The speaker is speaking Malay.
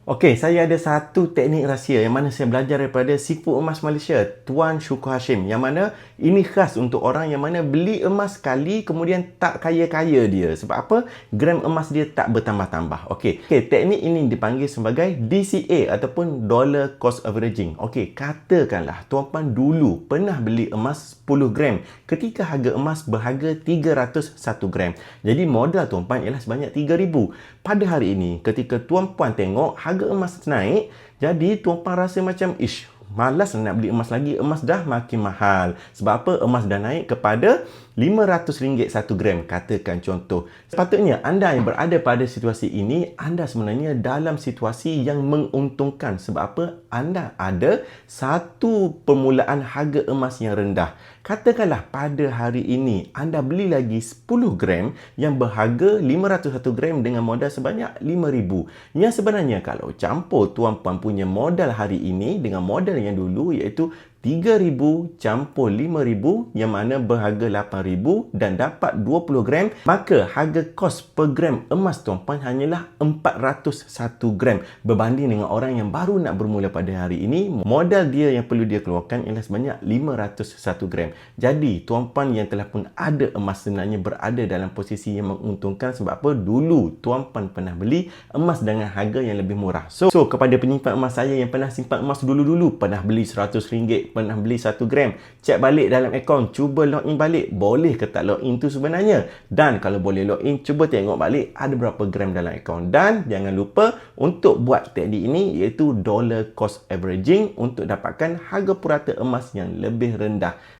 Okey, saya ada satu teknik rahsia yang mana saya belajar daripada Sipu Emas Malaysia, Tuan Syukur Hashim. Yang mana ini khas untuk orang yang mana beli emas sekali kemudian tak kaya-kaya dia. Sebab apa? Gram emas dia tak bertambah-tambah. Okey, teknik ini dipanggil sebagai DCA ataupun Dollar Cost Averaging. Okey, katakanlah tuan-puan dulu pernah beli emas 10 gram ketika harga emas berharga 301 gram. Jadi modal tuan-puan ialah sebanyak 3,000. Pada hari ini ketika tuan-puan tengok harga emas naik, jadi tuan-puan rasa macam malas nak beli emas lagi, emas dah makin mahal. Sebab apa? Emas dah naik kepada RM500 1 gram, katakan contoh. Sepatutnya anda yang berada pada situasi ini, anda sebenarnya dalam situasi yang menguntungkan. Sebab apa? Anda ada satu permulaan harga emas yang rendah. Katakanlah pada hari ini anda beli lagi 10 gram yang berharga 501 gram dengan modal sebanyak 5,000. Yang sebenarnya kalau campur tuan-puan punya modal hari ini dengan modal yang dulu, iaitu 3,000 campur 5,000 yang mana berharga 8,000 dan dapat 20 gram, maka harga kos per gram emas tuan-puan hanyalah 401 gram. Berbanding dengan orang yang baru nak bermula pada hari ini, modal dia yang perlu dia keluarkan ialah sebanyak 501 gram. Jadi tuan-puan yang telah pun ada emas sebenarnya berada dalam posisi yang menguntungkan. Sebab apa? Dulu tuan-puan pernah beli emas dengan harga yang lebih murah. So kepada penyimpan emas saya yang pernah simpan emas dulu-dulu, pernah beli RM100, pernah beli 1 gram, cek balik dalam akaun, cuba login balik, boleh ke tak login tu sebenarnya. Dan kalau boleh login, cuba tengok balik ada berapa gram dalam akaun. Dan jangan lupa untuk buat teknik ini, iaitu dollar cost averaging, untuk dapatkan harga purata emas yang lebih rendah.